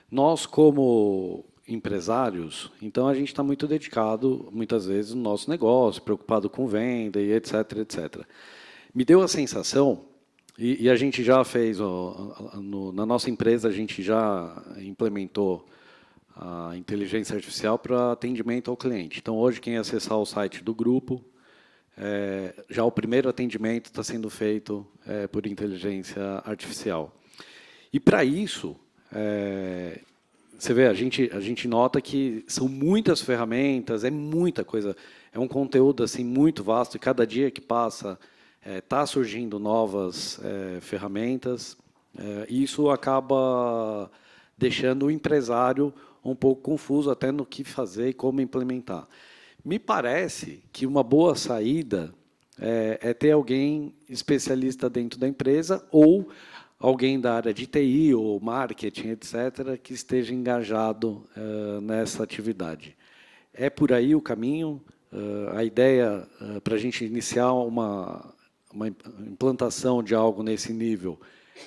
Nós, como empresários, então a gente está muito dedicado, muitas vezes, no nosso negócio, preocupado com venda e etc, etc. Me deu a sensação, e a gente já fez, na nossa empresa, a gente já implementou a inteligência artificial para atendimento ao cliente. Então, hoje, quem acessar o site do grupo, já o primeiro atendimento está sendo feito por inteligência artificial. E para isso, você vê, a gente nota que são muitas ferramentas, é muita coisa, é um conteúdo assim muito vasto e cada dia que passa está surgindo novas ferramentas. E isso acaba deixando o empresário um pouco confuso até no que fazer e como implementar. Me parece que uma boa saída é ter alguém especialista dentro da empresa ou alguém da área de TI ou marketing, etc., que esteja engajado nessa atividade. É por aí o caminho? A ideia para a gente iniciar uma implantação de algo nesse nível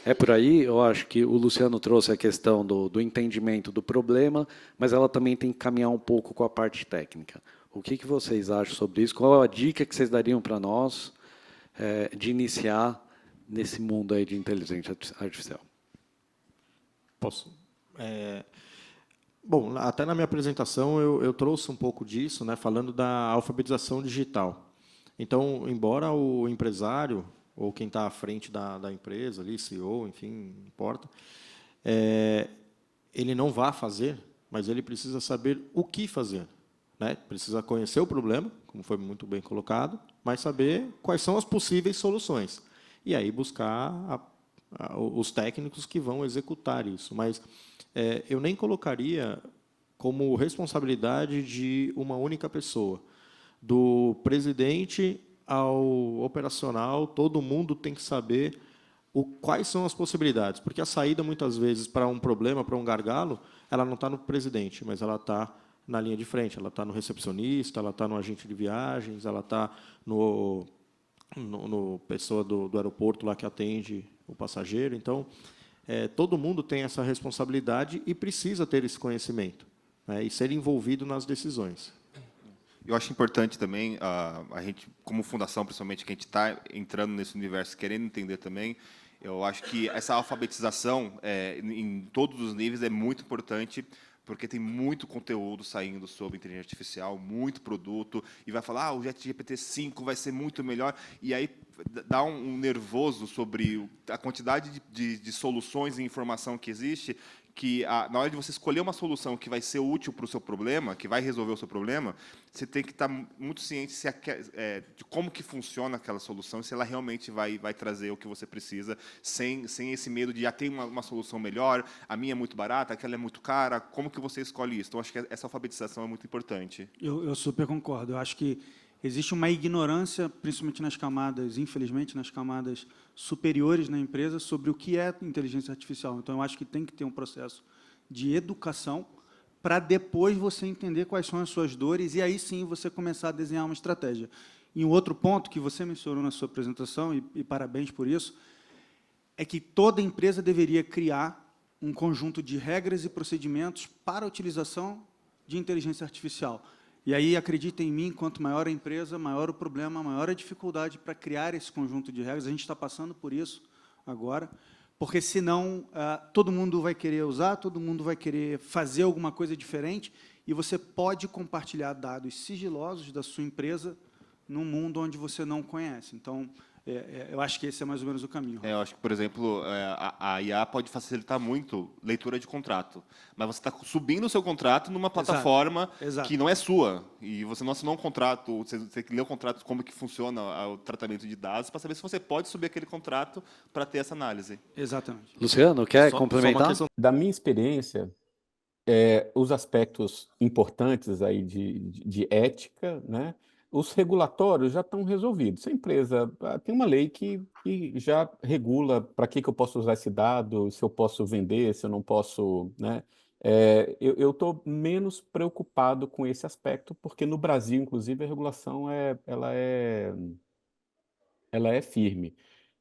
é por aí? Eu acho que o Luciano trouxe a questão do entendimento do problema, mas ela também tem que caminhar um pouco com a parte técnica. O que vocês acham sobre isso? Qual a dica que vocês dariam para nós de iniciar nesse mundo aí de inteligência artificial? Posso? É, Bom, até na minha apresentação eu trouxe um pouco disso, né, falando da alfabetização digital. Então, embora o empresário, ou quem está à frente da empresa, ali, CEO, enfim, não importa, é, ele não vá fazer, mas ele precisa saber o que fazer. Né? Precisa conhecer o problema, como foi muito bem colocado, mas saber quais são as possíveis soluções. E aí buscar os técnicos que vão executar isso. Mas eu nem colocaria como responsabilidade de uma única pessoa. Do presidente ao operacional, todo mundo tem que saber quais são as possibilidades. Porque a saída, muitas vezes, para um problema, para um gargalo, ela não está no presidente, mas ela está na linha de frente, ela está no recepcionista, ela está no agente de viagens, ela está no pessoa do aeroporto lá que atende o passageiro. Então, todo mundo tem essa responsabilidade e precisa ter esse conhecimento, né, e ser envolvido nas decisões. Eu acho importante também, a gente, como fundação, principalmente, que a gente está entrando nesse universo, querendo entender também, eu acho que essa alfabetização em todos os níveis é muito importante, porque tem muito conteúdo saindo sobre inteligência artificial, muito produto, e vai falar, o ChatGPT-5 vai ser muito melhor, e aí dá um nervoso sobre a quantidade de soluções e informação que existe, que na hora de você escolher uma solução que vai ser útil para o seu problema, que vai resolver o seu problema, você tem que estar muito ciente de como que funciona aquela solução, se ela realmente vai trazer o que você precisa, sem esse medo de tem uma solução melhor, a minha é muito barata, aquela é muito cara, como que você escolhe isso? Então, acho que essa alfabetização é muito importante. Eu super concordo. Eu acho que existe uma ignorância, principalmente nas camadas, infelizmente, nas camadas superiores na empresa, sobre o que é inteligência artificial. Então, eu acho que tem que ter um processo de educação para depois você entender quais são as suas dores e aí sim você começar a desenhar uma estratégia. E um outro ponto que você mencionou na sua apresentação, e parabéns por isso, é que toda empresa deveria criar um conjunto de regras e procedimentos para a utilização de inteligência artificial. E aí, acredita em mim, quanto maior a empresa, maior o problema, maior a dificuldade para criar esse conjunto de regras. A gente está passando por isso agora, porque, senão, todo mundo vai querer usar, todo mundo vai querer fazer alguma coisa diferente, e você pode compartilhar dados sigilosos da sua empresa num mundo onde você não conhece. Então, eu acho que esse é mais ou menos o caminho. Eu acho que, por exemplo, a IA pode facilitar muito leitura de contrato, mas você está subindo o seu contrato numa plataforma Exato. que não é sua, e você não assinou um contrato, você tem que ler o contrato, como que funciona o tratamento de dados, para saber se você pode subir aquele contrato para ter essa análise. Exatamente. Luciano, quer Só complementar? uma questão. Da minha experiência, os aspectos importantes aí de ética, né? Os regulatórios já estão resolvidos. Se a empresa tem uma lei que já regula para que eu posso usar esse dado, se eu posso vender, se eu não posso, né? Eu estou menos preocupado com esse aspecto, porque no Brasil, inclusive, a regulação ela é firme.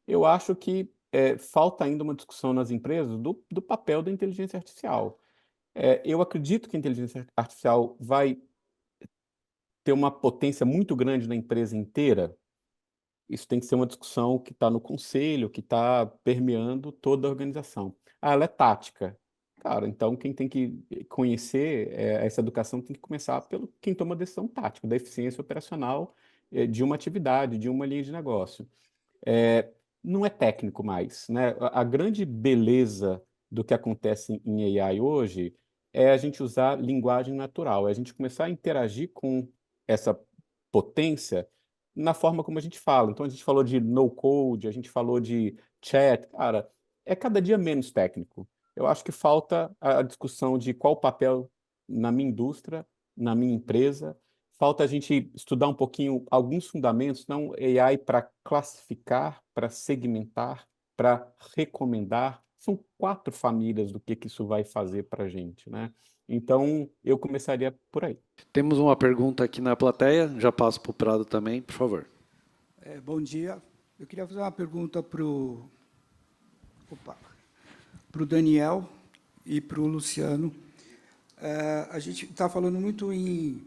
Eu acho que falta ainda uma discussão nas empresas do papel da inteligência artificial. Eu acredito que a inteligência artificial vai ter uma potência muito grande na empresa inteira. Isso tem que ser uma discussão que está no conselho, que está permeando toda a organização. Ah, ela é tática. Cara, então quem tem que conhecer essa educação tem que começar pelo quem toma a decisão tática, da eficiência operacional de uma atividade, de uma linha de negócio. É, não é técnico mais, né? A grande beleza do que acontece em AI hoje é a gente usar linguagem natural, é a gente começar a interagir com essa potência na forma como a gente fala. Então, a gente falou de no-code, a gente falou de chat. Cara, é cada dia menos técnico. Eu acho que falta a discussão de qual o papel na minha indústria, na minha empresa. Falta a gente estudar um pouquinho alguns fundamentos, não AI para classificar, para segmentar, para recomendar. São 4 famílias do que isso vai fazer para a gente, né? Então, eu começaria por aí. Temos uma pergunta aqui na plateia, já passo para o Prado também, por favor. Bom dia. Eu queria fazer uma pergunta para o Daniel e para o Luciano. A gente está falando muito em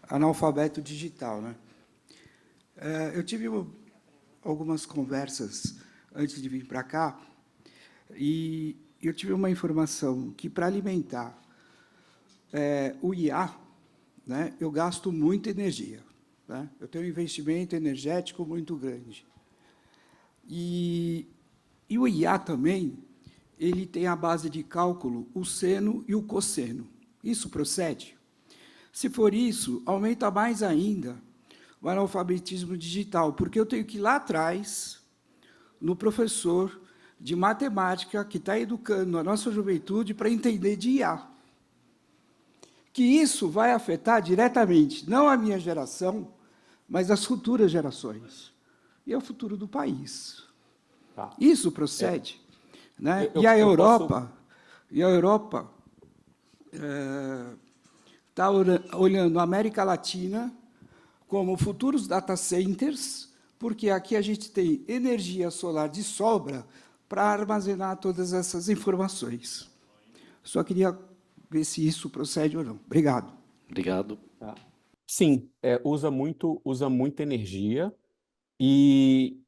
analfabeto digital, né? Eu tive algumas conversas antes de vir para cá e eu tive uma informação que, para alimentar o IA, né, eu gasto muita energia. Né? Eu tenho um investimento energético muito grande. E o IA também, ele tem a base de cálculo o seno e o cosseno. Isso procede? Se for isso, aumenta mais ainda o analfabetismo digital, porque eu tenho que ir lá atrás, no professor de matemática que está educando a nossa juventude para entender de IA. Que isso vai afetar diretamente, não a minha geração, mas as futuras gerações. E é o futuro do país. Tá. Isso procede. Né? Eu E a posso- Europa está olhando a América Latina como futuros data centers, porque aqui a gente tem energia solar de sobra para armazenar todas essas informações. Só queria ver se isso procede ou não. Obrigado. Obrigado. Sim, usa muita energia e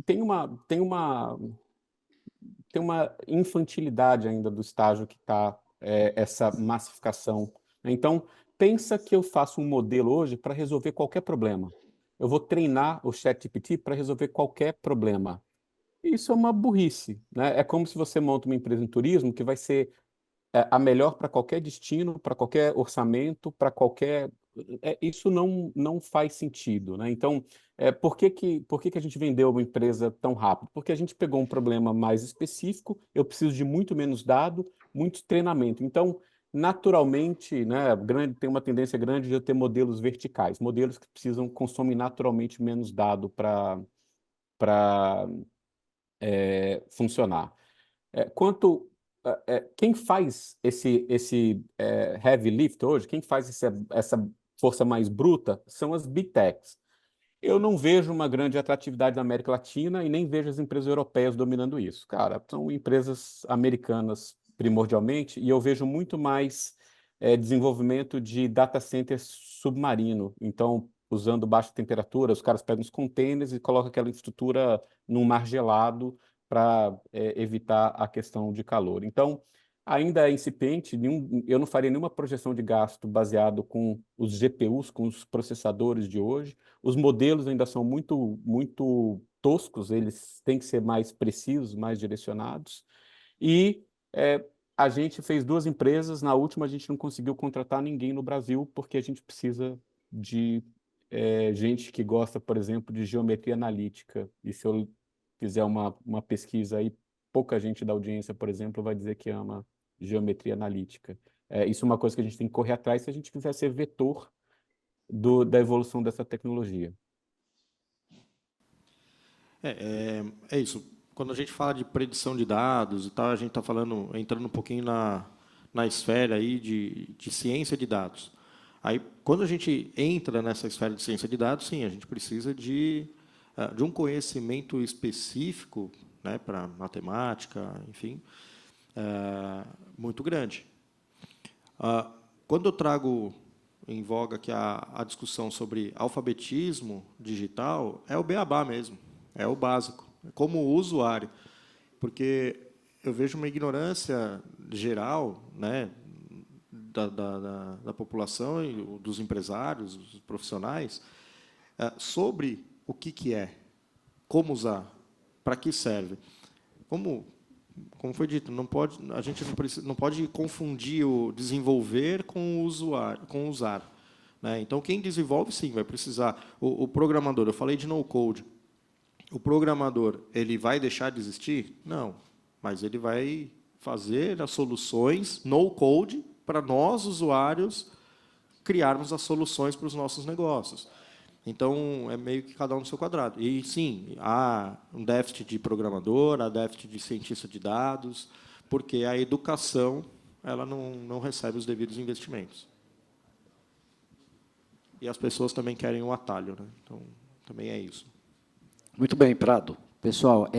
tem uma infantilidade ainda do estágio que está essa massificação. Então, pensa que eu faço um modelo hoje para resolver qualquer problema. Eu vou treinar o ChatGPT para resolver qualquer problema. Isso é uma burrice, né? É como se você monta uma empresa em turismo que vai ser a melhor para qualquer destino, para qualquer orçamento, para qualquer. Isso não faz sentido, né? Então, por que a gente vendeu uma empresa tão rápido? Porque a gente pegou um problema mais específico, eu preciso de muito menos dado, muito treinamento. Então, naturalmente, né, tem uma tendência grande de eu ter modelos verticais, modelos que consomem naturalmente menos dado para funcionar. Quem faz esse heavy lift hoje, quem faz essa força mais bruta, são as big techs. Eu não vejo uma grande atratividade na América Latina e nem vejo as empresas europeias dominando isso. Cara, são empresas americanas primordialmente e eu vejo muito mais desenvolvimento de data center submarino. Então, usando baixa temperatura, os caras pegam os containers e colocam aquela estrutura num mar gelado para evitar a questão de calor. Então, ainda é incipiente, eu não faria nenhuma projeção de gasto baseado com os GPUs, com os processadores de hoje. Os modelos ainda são muito, muito toscos, eles têm que ser mais precisos, mais direcionados. E a gente fez 2 empresas, na última a gente não conseguiu contratar ninguém no Brasil, porque a gente precisa de gente que gosta, por exemplo, de geometria analítica. E se eu fizer uma pesquisa aí, pouca gente da audiência, por exemplo, vai dizer que ama geometria analítica. Isso é uma coisa que a gente tem que correr atrás se a gente quiser ser vetor da evolução dessa tecnologia. É isso. Quando a gente fala de predição de dados e tal, a gente está entrando um pouquinho na esfera aí de ciência de dados. Aí, quando a gente entra nessa esfera de ciência de dados, sim, a gente precisa de um conhecimento específico, né, para matemática, enfim, muito grande. Quando eu trago em voga aqui a discussão sobre alfabetismo digital, é o beabá mesmo, é o básico, é como usuário. Porque eu vejo uma ignorância geral, né, da população e dos empresários, dos profissionais, sobre o que é, como usar, para que serve. Como foi dito, a gente não pode confundir o desenvolver com o usuário, com o usar, né? Então, quem desenvolve, sim, vai precisar. O programador, eu falei de no-code. O programador, ele vai deixar de existir? Não, mas ele vai fazer as soluções no-code para nós, usuários, criarmos as soluções para os nossos negócios. Então, é meio que cada um no seu quadrado. E, sim, há um déficit de programador, há déficit de cientista de dados, porque a educação ela não recebe os devidos investimentos. E as pessoas também querem um atalho, né? Então, também é isso. Muito bem, Prado. Pessoal,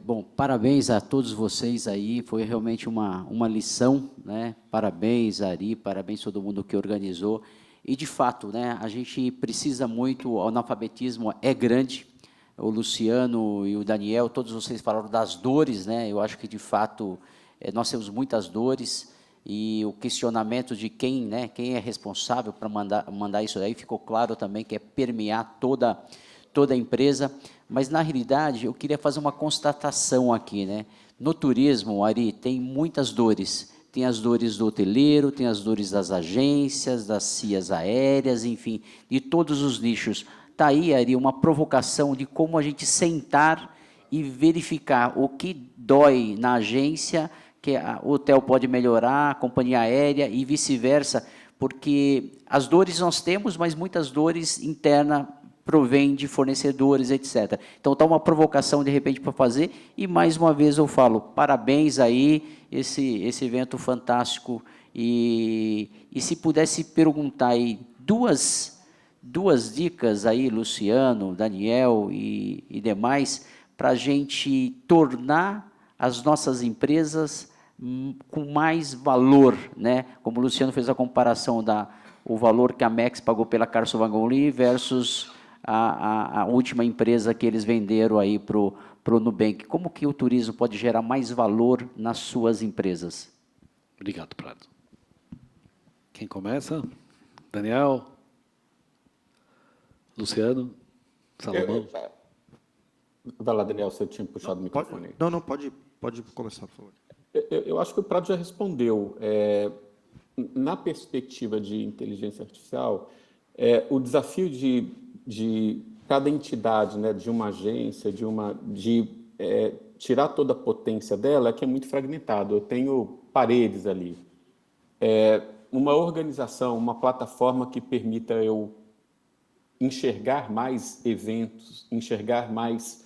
bom, parabéns a todos vocês aí, foi realmente uma lição, né? Parabéns, Ari, parabéns a todo mundo que organizou. E, de fato, né, a gente precisa muito, o analfabetismo é grande, o Luciano e o Daniel, todos vocês falaram das dores, né? Eu acho que, de fato, nós temos muitas dores, e o questionamento de quem é responsável para mandar isso daí ficou claro também, que é permear toda a empresa. Mas, na realidade, eu queria fazer uma constatação aqui, né? No turismo, Ari, tem muitas dores. Tem as dores do hoteleiro, tem as dores das agências, das cias aéreas, enfim, de todos os nichos. Está aí, Ari, uma provocação de como a gente sentar e verificar o que dói na agência, que o hotel pode melhorar, a companhia aérea e vice-versa, porque as dores nós temos, mas muitas dores internas provém de fornecedores, etc. Então, está uma provocação, de repente, para fazer, e, mais uma vez, eu falo, parabéns aí, esse evento fantástico, e se pudesse perguntar aí duas dicas aí, Luciano, Daniel e demais, para a gente tornar as nossas empresas com mais valor, né? Como o Luciano fez a comparação o valor que a Mex pagou pela Carso Vangoli versus a última empresa que eles venderam aí para o Nubank. Como que o turismo pode gerar mais valor nas suas empresas? Obrigado, Prado. Quem começa? Daniel? Luciano? Salomão? Vai lá, Daniel, você tinha puxado o microfone. Não, pode começar, por favor. Eu acho que o Prado já respondeu. Na perspectiva de inteligência artificial, o desafio de cada entidade, né, de uma agência, de tirar toda a potência dela, é que é muito fragmentado. Eu tenho paredes ali. Uma organização, uma plataforma que permita eu enxergar mais eventos, enxergar mais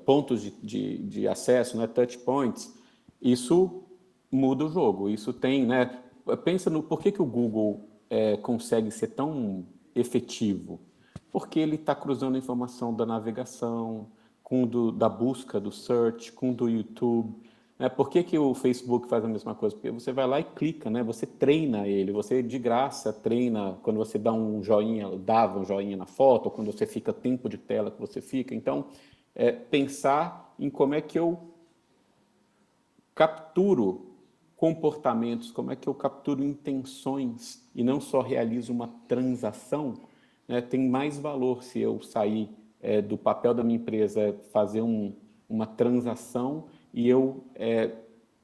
pontos de acesso, né, touch points, isso muda o jogo. Isso tem, né? Pensa no por que o Google consegue ser tão efetivo. Porque ele está cruzando a informação da navegação, com da busca, do search, com do YouTube. Né? Por que o Facebook faz a mesma coisa? Porque você vai lá e clica, né? Você treina ele, você de graça treina quando você dava um joinha na foto, ou quando você fica tempo de tela que você fica. Então, pensar em como é que eu capturo comportamentos, como é que eu capturo intenções e não só realizo uma transação, né? Tem mais valor se eu sair do papel da minha empresa, fazer uma transação e eu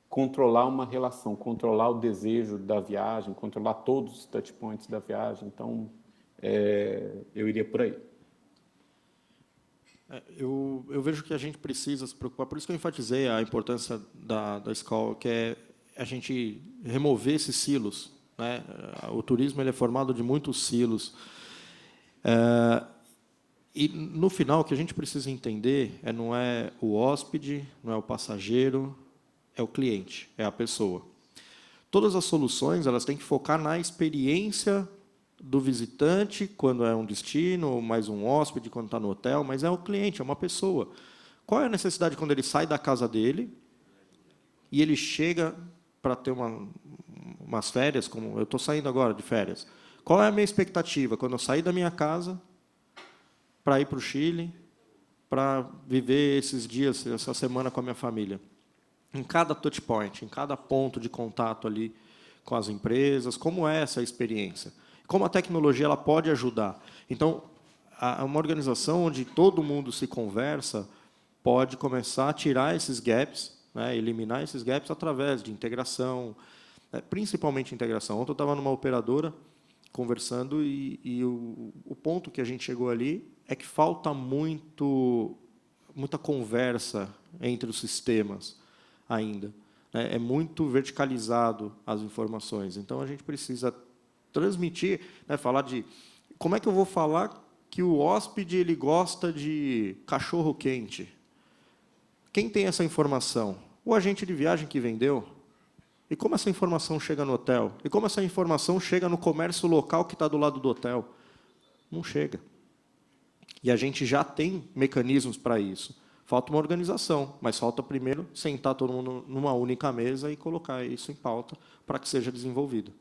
controlar uma relação, controlar o desejo da viagem, controlar todos os touch points da viagem. Então, eu iria por aí. Eu vejo que a gente precisa se preocupar, por isso que eu enfatizei a importância da escola, que é a gente remover esses silos, né? O turismo ele é formado de muitos silos. E, no final, o que a gente precisa entender não é o hóspede, não é o passageiro, é o cliente, é a pessoa. Todas as soluções elas têm que focar na experiência do visitante, quando é um destino, ou mais um hóspede, quando está no hotel, mas é o cliente, é uma pessoa. Qual é a necessidade quando ele sai da casa dele e ele chega para ter umas férias, como eu estou saindo agora de férias, qual é a minha expectativa quando eu sair da minha casa para ir para o Chile, para viver esses dias, essa semana com a minha família? Em cada touch point, em cada ponto de contato ali com as empresas, como é essa experiência? Como a tecnologia ela pode ajudar? Então, uma organização onde todo mundo se conversa pode começar a tirar esses gaps, né, eliminar esses gaps através de integração, principalmente integração. Ontem eu estava numa operadora conversando e o ponto que a gente chegou ali é que falta muita conversa entre os sistemas ainda. É muito verticalizado as informações. Então, a gente precisa transmitir, né, falar de... Como é que eu vou falar que o hóspede ele gosta de cachorro-quente? Quem tem essa informação? O agente de viagem que vendeu? E como essa informação chega no hotel? E como essa informação chega no comércio local que está do lado do hotel? Não chega. E a gente já tem mecanismos para isso. Falta uma organização, mas falta primeiro sentar todo mundo numa única mesa e colocar isso em pauta para que seja desenvolvido.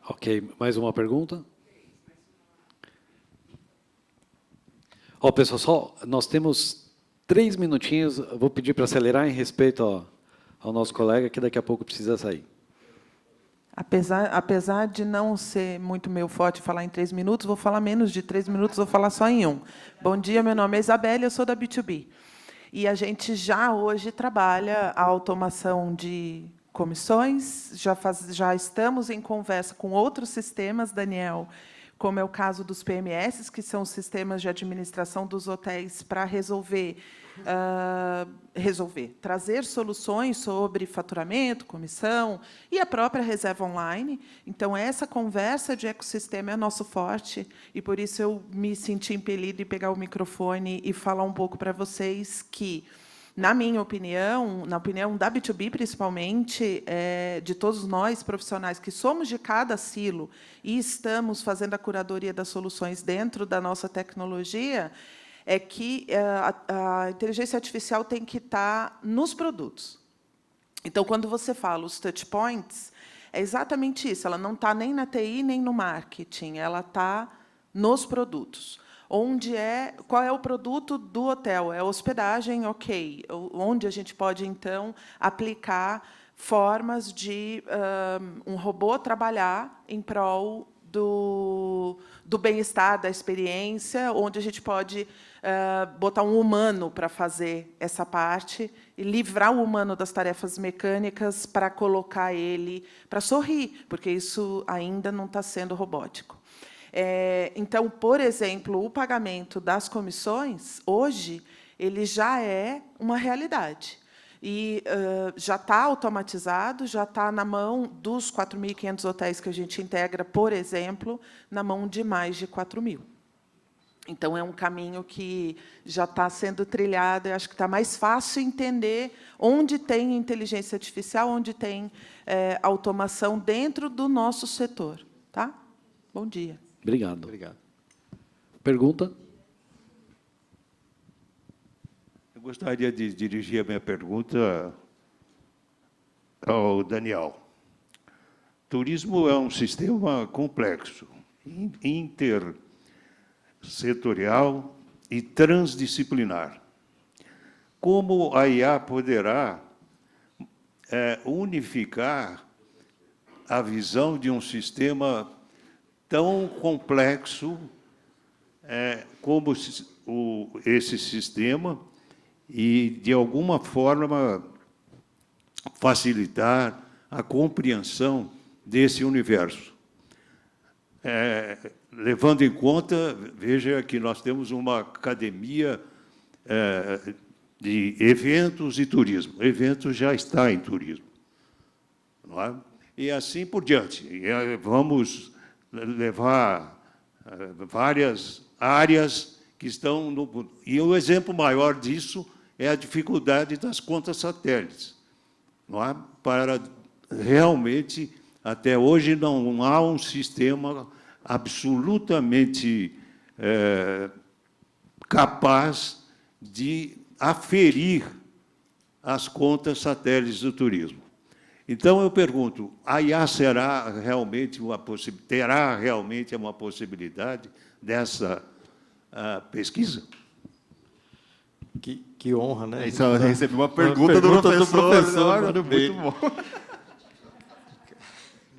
Ok, mais uma pergunta? Ó, pessoal, nós temos 3 minutinhos, eu vou pedir para acelerar em respeito ao nosso colega, que daqui a pouco precisa sair. Apesar de não ser muito meu forte falar em 3 minutos, vou falar menos de 3 minutos, vou falar só em 1. Bom dia, meu nome é Isabelle, eu sou da B2B. E a gente já hoje trabalha a automação de comissões, já estamos em conversa com outros sistemas, Daniel, como é o caso dos PMS, que são os sistemas de administração dos hotéis, para trazer soluções sobre faturamento, comissão e a própria reserva online. Então, essa conversa de ecossistema é nosso forte, e por isso eu me senti impelido de pegar o microfone e falar um pouco para vocês que, na minha opinião, na opinião da B2B, principalmente, de todos nós profissionais que somos de cada silo e estamos fazendo a curadoria das soluções dentro da nossa tecnologia, é que a inteligência artificial tem que estar nos produtos. Então, quando você fala os touch points, é exatamente isso. Ela não está nem na TI, nem no marketing. Ela está nos produtos. Qual é o produto do hotel? É a hospedagem, ok. Onde a gente pode, então, aplicar formas de um robô trabalhar em prol do bem-estar, da experiência, onde a gente pode botar um humano para fazer essa parte e livrar o humano das tarefas mecânicas para colocar ele para sorrir, porque isso ainda não está sendo robótico. Então, por exemplo, o pagamento das comissões, hoje, ele já é uma realidade. E já está automatizado, já está na mão dos 4.500 hotéis que a gente integra, por exemplo, na mão de mais de 4.000. Então, é um caminho que já está sendo trilhado. Eu acho que está mais fácil entender onde tem inteligência artificial, onde tem automação dentro do nosso setor. Tá? Bom dia. Obrigado. Obrigado. Pergunta? Eu gostaria de dirigir a minha pergunta ao Daniel. Turismo é um sistema complexo, intersetorial e transdisciplinar. Como a IA poderá unificar a visão de um sistema tão complexo como esse sistema e, de alguma forma, facilitar a compreensão desse universo? Levando em conta, veja que nós temos uma academia de eventos e turismo. Eventos já está em turismo, não é? E assim por diante. Vamos levar várias áreas que estão no... E o exemplo maior disso é a dificuldade das contas satélites, não é? Para realmente, até hoje, não há um sistema absolutamente capaz de aferir as contas satélites do turismo. Então, eu pergunto, a IA terá realmente uma possibilidade dessa pesquisa? Que honra, né? Isso, eu recebi uma pergunta do professor. Mano Muito B. bom.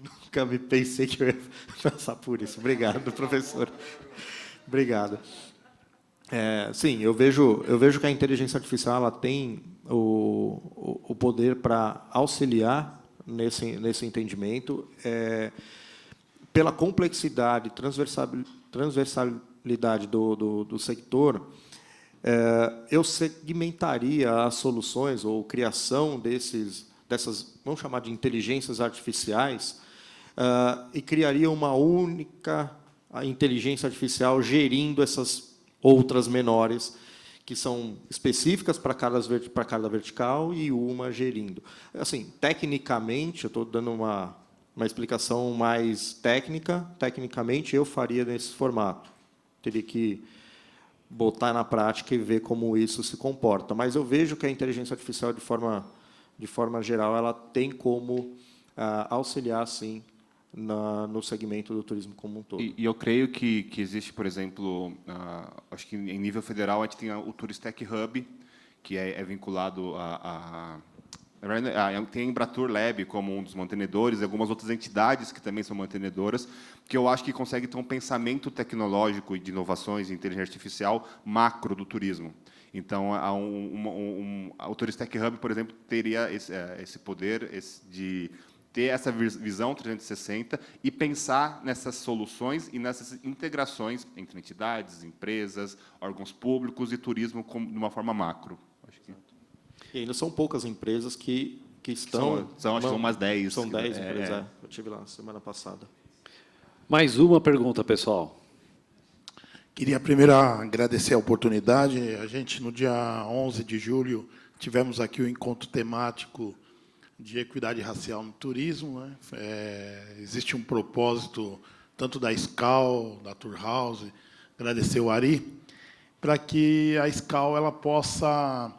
Nunca me pensei que eu ia passar por isso. Obrigado, professor. Obrigado. Sim, eu vejo que a inteligência artificial ela tem o poder para auxiliar nesse entendimento, pela complexidade, transversalidade do sector. Eu segmentaria as soluções ou criação dessas, vamos chamar de inteligências artificiais, e criaria uma única inteligência artificial gerindo essas outras menores, que são específicas para cada vertical e uma gerindo. Assim, tecnicamente, eu estou dando uma explicação mais técnica, tecnicamente eu faria nesse formato. Teria que botar na prática e ver como isso se comporta. Mas eu vejo que a inteligência artificial, de forma geral, ela tem como auxiliar, sim, no segmento do turismo como um todo. E eu creio que existe, por exemplo, acho que em nível federal a gente tem o Turistec Hub, que é vinculado tem a Embratur Lab como um dos mantenedores, e algumas outras entidades que também são mantenedoras, que eu acho que conseguem ter um pensamento tecnológico e de inovações em inteligência artificial macro do turismo. Então, o Turistec Hub, por exemplo, teria esse poder de ter essa visão 360 e pensar nessas soluções e nessas integrações entre entidades, empresas, órgãos públicos e turismo de uma forma macro. Acho que... E ainda são poucas empresas que estão... acho que são umas 10. São 10 empresas, eu estive lá semana passada. Mais uma pergunta, pessoal. Queria primeiro agradecer a oportunidade. A gente, no dia 11 de julho, tivemos aqui o encontro temático de equidade racial no turismo, né? Existe um propósito, tanto da SCAL, da Turhouse, agradecer o Ari, para que a SCAL ela possa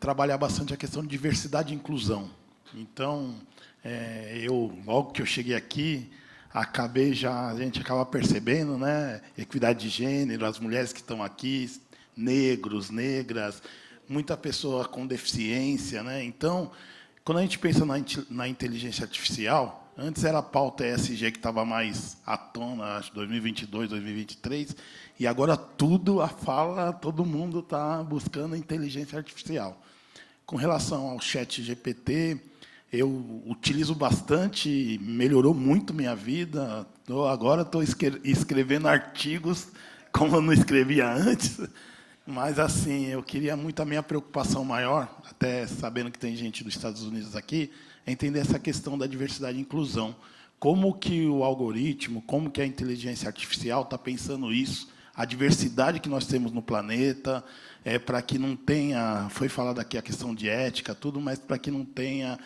trabalhar bastante a questão de diversidade e inclusão. Então, logo que eu cheguei aqui, a gente acaba percebendo, né, equidade de gênero, as mulheres que estão aqui, negros, negras, muita pessoa com deficiência, né? Então, quando a gente pensa na inteligência artificial, antes era a pauta ESG que estava mais à tona, acho, 2022, 2023, e agora todo mundo está buscando inteligência artificial. Com relação ao ChatGPT, eu utilizo bastante, melhorou muito minha vida. Agora estou escrevendo artigos como eu não escrevia antes. Mas, assim, eu queria muito, a minha preocupação maior, até sabendo que tem gente dos Estados Unidos aqui, é entender essa questão da diversidade e inclusão. Como que o algoritmo, como que a inteligência artificial está pensando isso, a diversidade que nós temos no planeta, para que não tenha, foi falado aqui a questão de ética, tudo, mas para que não tenha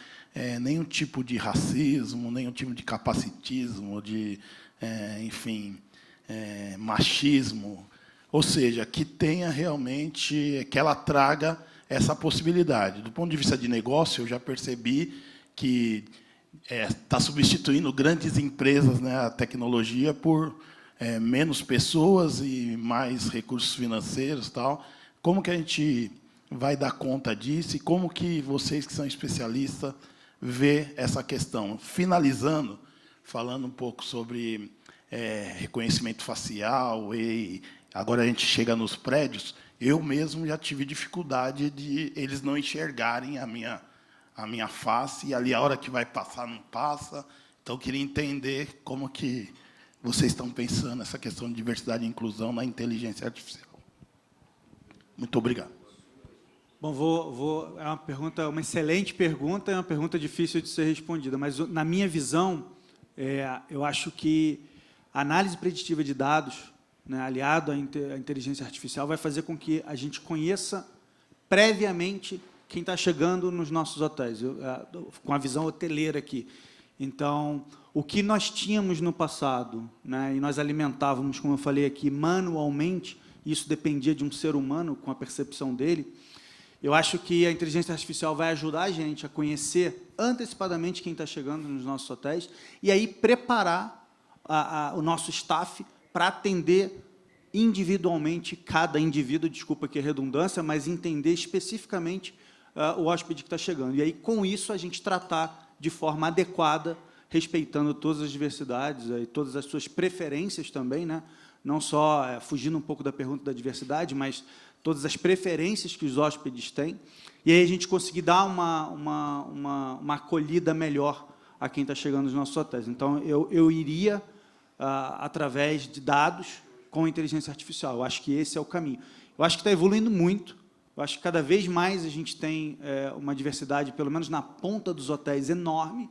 nenhum tipo de racismo, nenhum tipo de capacitismo, de, enfim, machismo. Ou seja, que tenha realmente, que ela traga essa possibilidade. Do ponto de vista de negócio, eu já percebi que está substituindo grandes empresas, né, a tecnologia, por menos pessoas e mais recursos financeiros, tal. Como que a gente vai dar conta disso e como que vocês, que são especialistas, vê essa questão? Finalizando, falando um pouco sobre reconhecimento facial e agora a gente chega nos prédios, eu mesmo já tive dificuldade de eles não enxergarem a minha face, e ali a hora que vai passar, não passa. Então, eu queria entender como que vocês estão pensando nessa questão de diversidade e inclusão na inteligência artificial. Muito obrigado. Bom, é uma excelente pergunta, é uma pergunta difícil de ser respondida, mas, na minha visão, eu acho que a análise preditiva de dados, né, aliado à inteligência artificial, vai fazer com que a gente conheça previamente quem está chegando nos nossos hotéis, com a visão hoteleira aqui. Então, o que nós tínhamos no passado, né, e nós alimentávamos, como eu falei aqui, manualmente, isso dependia de um ser humano, com a percepção dele, Eu acho que a inteligência artificial vai ajudar a gente a conhecer antecipadamente quem está chegando nos nossos hotéis e aí preparar o nosso staff para atender individualmente cada indivíduo, desculpa aqui a redundância, mas entender especificamente o hóspede que está chegando. E aí, com isso, a gente tratar de forma adequada, respeitando todas as diversidades e todas as suas preferências também, né? Não só fugindo um pouco da pergunta da diversidade, mas todas as preferências que os hóspedes têm, e aí a gente conseguir dar uma acolhida melhor a quem está chegando nos nossos hotéis. Então, eu iria através de dados com inteligência artificial. Eu acho que esse é o caminho. Eu acho que está evoluindo muito. Eu acho que cada vez mais a gente tem uma diversidade, pelo menos na ponta dos hotéis, enorme.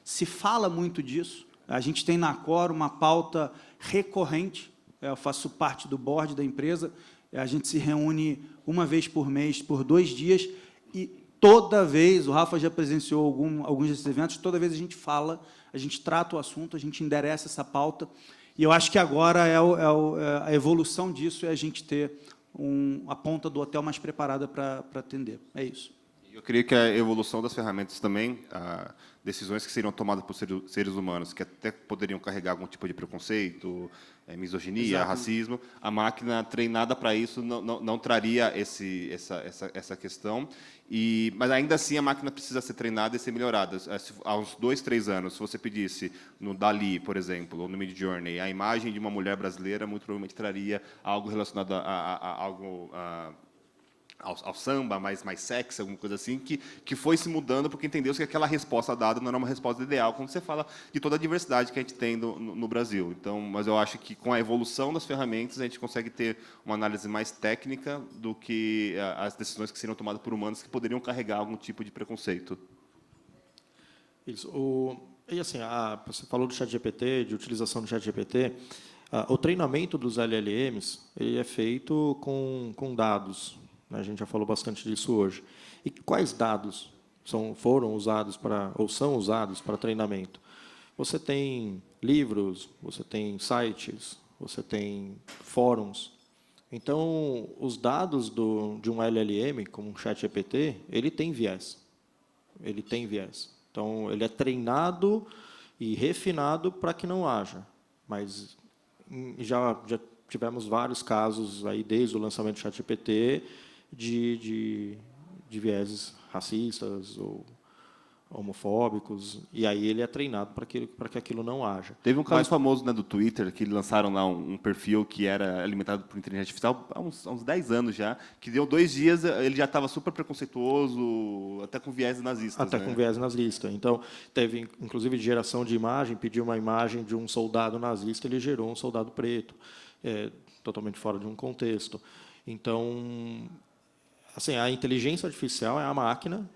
Se fala muito disso. A gente tem na Accor uma pauta recorrente. Eu faço parte do board da empresa. A gente se reúne uma vez por mês, por 2 dias, e toda vez, o Rafa já presenciou alguns desses eventos, toda vez a gente fala, a gente trata o assunto, a gente endereça essa pauta, e eu acho que agora a evolução disso é a gente ter a ponta do hotel mais preparada para atender. É isso. Eu creio que a evolução das ferramentas também, decisões que seriam tomadas por seres humanos, que até poderiam carregar algum tipo de preconceito, misoginia, Exato. racismo, a máquina treinada para isso não traria essa questão. Mas, ainda assim, a máquina precisa ser treinada e ser melhorada. Há uns 2, 3 anos, se você pedisse no DALL-E, por exemplo, ou no Midjourney, a imagem de uma mulher brasileira, muito provavelmente traria algo relacionado a algo... Ao samba, mais sexy, alguma coisa assim, que foi se mudando porque entendeu-se que aquela resposta dada não era uma resposta ideal quando você fala de toda a diversidade que a gente tem no Brasil. Então, mas eu acho que com a evolução das ferramentas a gente consegue ter uma análise mais técnica do que as decisões que seriam tomadas por humanos que poderiam carregar algum tipo de preconceito. Isso. E assim, você falou do ChatGPT, de utilização do ChatGPT. O treinamento dos LLMs ele é feito com dados. A gente já falou bastante disso hoje. E quais dados foram usados ou são usados para treinamento? Você tem livros, você tem sites, você tem fóruns. Então, os dados de um LLM, como um ChatGPT, ele tem viés. Ele tem viés. Então, ele é treinado e refinado para que não haja. Mas já tivemos vários casos, aí, desde o lançamento do ChatGPT, de vieses racistas ou homofóbicos, e aí ele é treinado para que aquilo não haja. Teve um caso famoso, né, do Twitter, que lançaram lá um perfil que era alimentado por inteligência artificial há uns 10 anos já, que deu 2 dias, ele já estava super preconceituoso, até com viés nazistas. Até, né? Com viés nazista. Então, teve, inclusive, de geração de imagem, pediu uma imagem de um soldado nazista, ele gerou um soldado preto, totalmente fora de um contexto. Então, assim, a inteligência artificial é a máquina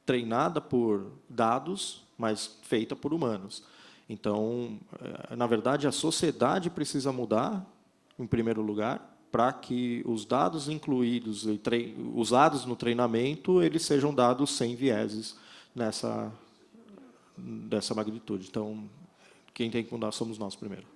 treinada por dados, mas feita por humanos. Então, na verdade, a sociedade precisa mudar, em primeiro lugar, para que os dados incluídos e usados no treinamento eles sejam dados sem vieses dessa magnitude. Então, quem tem que mudar somos nós primeiro.